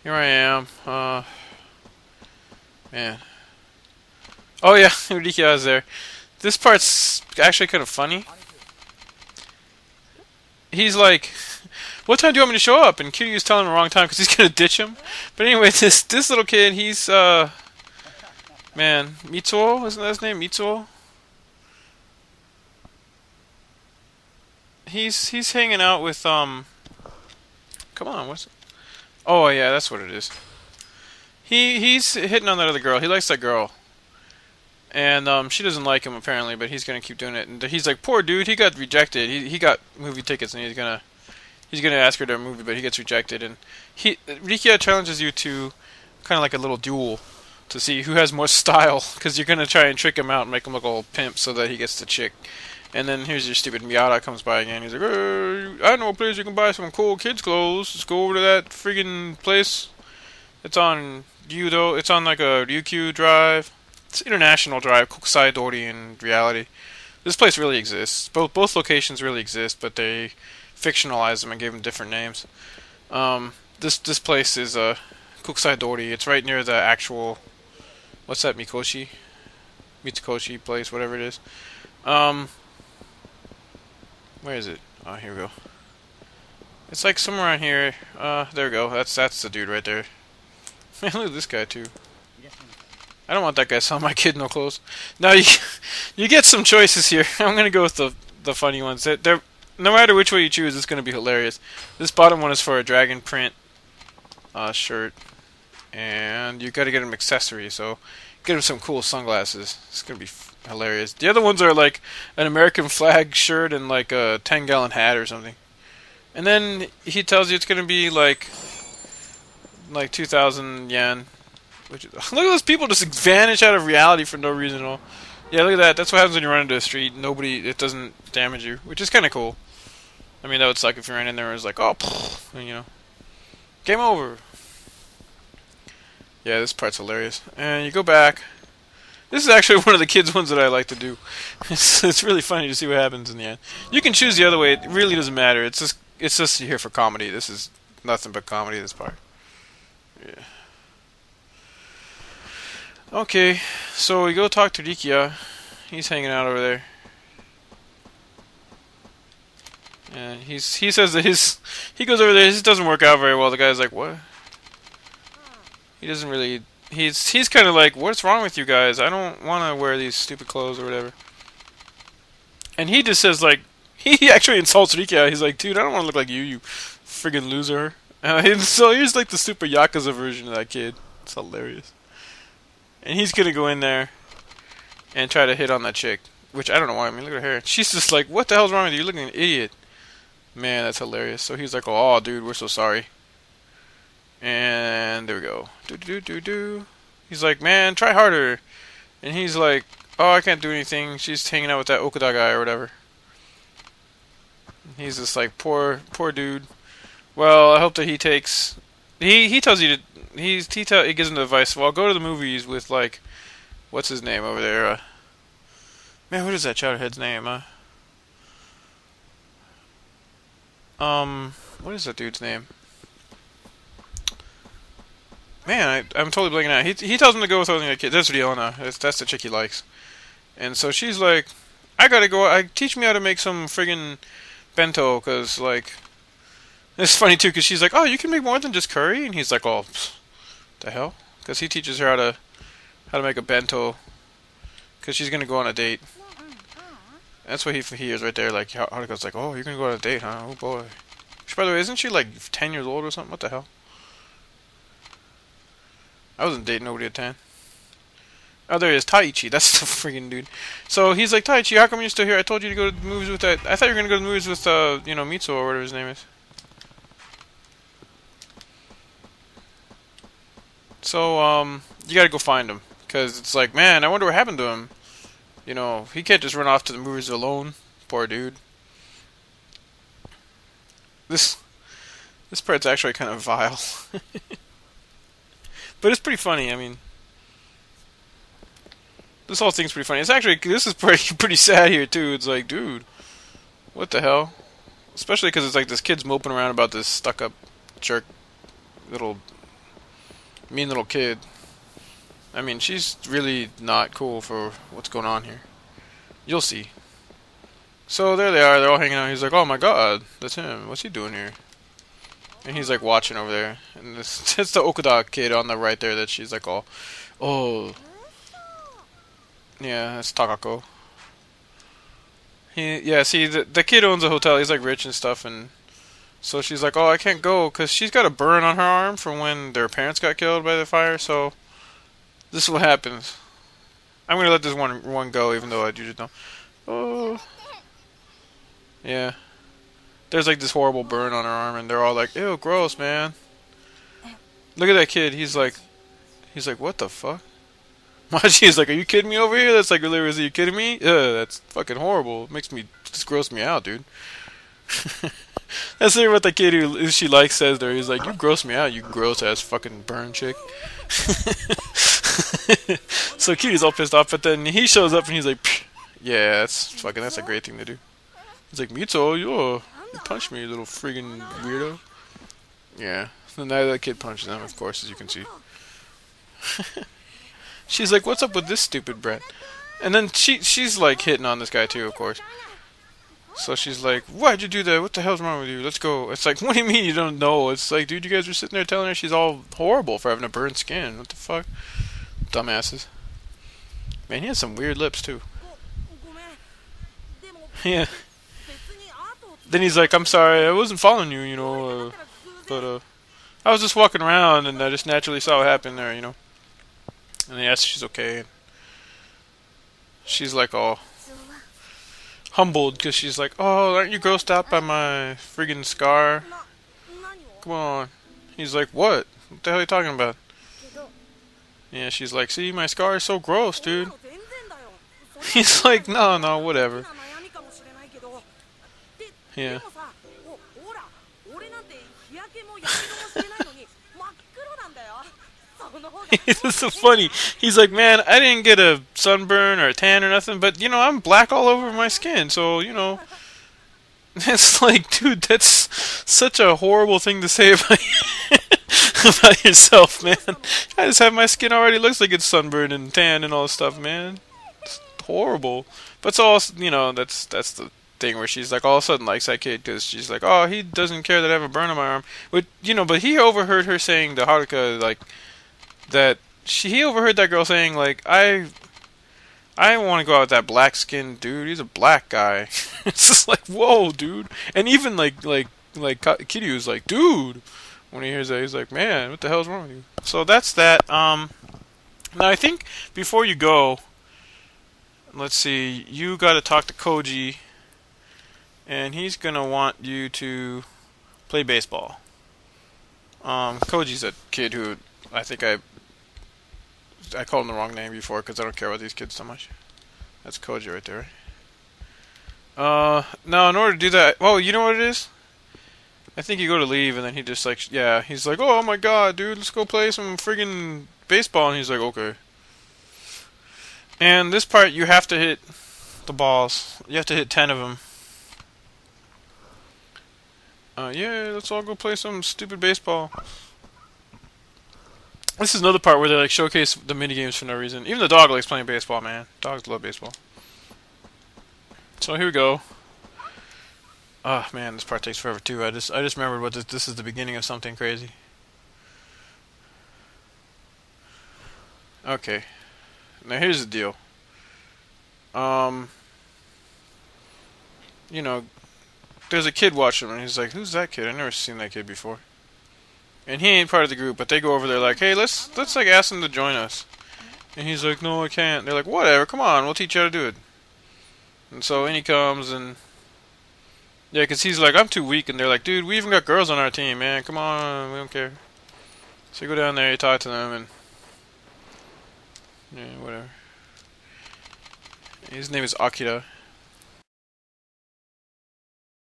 Here I am. Man. Oh yeah, Rikia is there. This part's actually kind of funny. He's like, "What time do you want me to show up?" And Kiryu's telling him the wrong time because he's gonna ditch him. But anyway, this little kid, he's man, Mitsuo, isn't that his name? Mitsuo. He's hanging out with Come on, what's it? Oh yeah, that's what it is. He's hitting on that other girl. He likes that girl. And she doesn't like him apparently, but he's gonna keep doing it. And he's like, poor dude, he got rejected. He got movie tickets, and he's gonna ask her to a movie, but he gets rejected. And Rikia challenges you to kind of like a little duel to see who has more style, because you're gonna try and trick him out and make him look all pimp so that he gets the chick. And then here's your stupid Miata comes by again. He's like, I know a place you can buy some cool kids clothes. Let's go over to that friggin' place. It's on Ryudo. It's on like a Ryukyu Drive. It's International Drive, Kokusai Dori in reality. This place really exists. Both locations really exist, but they fictionalized them and gave them different names. This place is Kokusai Dori. It's right near the actual, what's that, Mitsukoshi place, whatever it is. Where is it? Oh, here we go. It's like somewhere around here. There we go. That's the dude right there. Man, look at this guy too. I don't want that guy selling my kid no clothes. Now you get some choices here. I'm gonna go with the funny ones. They're no matter which way you choose, it's gonna be hilarious. This bottom one is for a dragon print shirt, and you got to get him accessories. So get him some cool sunglasses. It's gonna be hilarious. The other ones are like an American flag shirt and like a 10-gallon hat or something. And then he tells you it's gonna be like 2,000 yen. Look at those people just vanish out of reality for no reason at all. Yeah, look at that. That's what happens when you run into a street. It doesn't damage you, which is kind of cool. I mean, that would suck if you ran in there and it was like, oh, and, game over. Yeah, this part's hilarious. And you go back. This is actually one of the kids' ones that I like to do. It's really funny to see what happens in the end. You can choose the other way. It really doesn't matter. It's just here for comedy. This is nothing but comedy, this part. Yeah. Okay, so we go talk to Rikia. He's hanging out over there. And he says that he goes over there, his doesn't work out very well. The guy's like, what? He doesn't really he's kind of like, what's wrong with you guys? I don't want to wear these stupid clothes or whatever. And he just says like, he actually insults Rikia. He's like, dude, I don't want to look like you friggin' loser. And so here's like the super Yakuza version of that kid. It's hilarious. And he's gonna go in there and try to hit on that chick. Which, I don't know why. I mean, look at her. She's just like, what the hell's wrong with you? You're looking like an idiot. Man, that's hilarious. So he's like, oh, dude, we're so sorry. And there we go. Do. He's like, man, try harder. And he's like, oh, I can't do anything. She's hanging out with that Okuda guy or whatever. He's just like, poor dude. Well, I hope that he takes... He tells you to... He gives him the advice, well, go to the movies with, like... What's his name over there? Man, what is that chowderhead's name? What is that dude's name? Man, I'm totally blanking out. He tells him to go with only a kid. That's Riona. That's the chick he likes. And so she's like, I gotta go. Teach me how to make some friggin' bento, cause like, it's funny too, cause she's like, oh, you can make more than just curry, and he's like, oh, the hell, cause he teaches her how to make a bento, cause she's gonna go on a date. That's what he hears right there. Like, how it goes, like, oh, you're gonna go on a date, huh? Oh boy. By the way, isn't she like 10 years old or something? What the hell? I wasn't dating nobody at 10. Oh, there he is, Taichi. That's the freaking dude. So he's like, Taichi, how come you're still here? I told you to go to the movies with that. I thought you were gonna go to the movies with, Mitsuo or whatever his name is. So, you gotta go find him. Because it's like, man, I wonder what happened to him. He can't just run off to the movies alone. Poor dude. This part's actually kind of vile. But it's pretty funny, I mean. This whole thing's pretty funny. This is pretty sad here, too. It's like, dude, what the hell? Especially because it's like this kid's moping around about this stuck-up jerk little Mean little kid. I mean, she's really not cool for what's going on here. You'll see. So there they are. They're all hanging out. He's like, "Oh my God, that's him. What's he doing here?" And he's like watching over there. And this it's the Okuda kid on the right there that she's like, oh, yeah, that's Takako. Yeah. See, the kid owns a hotel. He's like rich and stuff, and so she's like, "Oh, I can't go," because she's got a burn on her arm from when their parents got killed by the fire. So this is what happens. I'm gonna let this one go, even though I usually don't. Oh, yeah. There's like this horrible burn on her arm, and they're all like, "Ew, gross, man." Look at that kid. He's like, "What the fuck?" Machi is like, "Are you kidding me over here?" That's like, literally, "Are you kidding me?" That's fucking horrible. It makes me just gross me out, dude. That's literally what the kid who she likes says there. He's like, "You gross me out, you gross ass fucking burn chick." So Kitty's all pissed off, but then he shows up and he's like, "Psh, yeah, that's a great thing to do." He's like, "Mitsuo, you punch me, you little friggin' weirdo." Yeah. So now that kid punches him, of course, as you can see. She's like, "What's up with this stupid brat?" And then she's like hitting on this guy too, of course. So she's like, "Why'd you do that? What the hell's wrong with you? Let's go." It's like, "What do you mean you don't know?" It's like, dude, you guys were sitting there telling her she's all horrible for having a burned skin. What the fuck? Dumbasses. Man, he has some weird lips too. Yeah. Then he's like, "I'm sorry, I wasn't following you, but I was just walking around and I just naturally saw what happened there, you know." And he asks if she's okay. She's like all humbled because she's like, "Oh, aren't you grossed out by my friggin' scar? Come on." He's like, "What? What the hell are you talking about?" Yeah, she's like, "See, my scar is so gross, dude." He's like, no, whatever. Yeah. It's so funny. He's like, "Man, I didn't get a sunburn or a tan or nothing, but, I'm black all over my skin, so, It's like, dude, that's such a horrible thing to say about, about yourself, man. I just have my skin already looks like it's sunburned and tan and all this stuff, man. It's horrible. But it's all, that's the thing where she's like all of a sudden likes that kid because she's like, "Oh, he doesn't care that I have a burn on my arm." But, but he overheard her saying to Haruka, like, he overheard that girl saying, like, I want to go out with that black skinned dude. He's a black guy. It's just like, whoa, dude. And even like Kiryu's like, "Dude," when he hears that, he's like, "Man, what the hell's wrong with you?" So that's that. Now I think before you go, let's see, you got to talk to Koji, and he's gonna want you to play baseball. Koji's a kid who I think I called him the wrong name before because I don't care about these kids so much. That's Koji right there. Now in order to do that, you know what it is? I think you go to leave and then he just like, yeah, he's like, "Oh my God, dude, let's go play some friggin' baseball," and he's like, "Okay." And this part you have to hit the balls. You have to hit 10 of them. Yeah, let's all go play some stupid baseball. This is another part where they like showcase the minigames for no reason. Even the dog likes playing baseball, man. Dogs love baseball. So here we go. Oh man, this part takes forever too. I just remembered what this is the beginning of something crazy. Okay. Now here's the deal. There's a kid watching him and he's like, "Who's that kid? I've never seen that kid before." And he ain't part of the group, but they go over there like, "Hey, let's like ask him to join us." And he's like, "No, I can't." They're like, "Whatever, come on, we'll teach you how to do it." And so in he comes, and yeah, because he's like, "I'm too weak," and they're like, "Dude, we even got girls on our team, man. Come on, we don't care." So you go down there, you talk to them, and yeah, whatever. His name is Akira.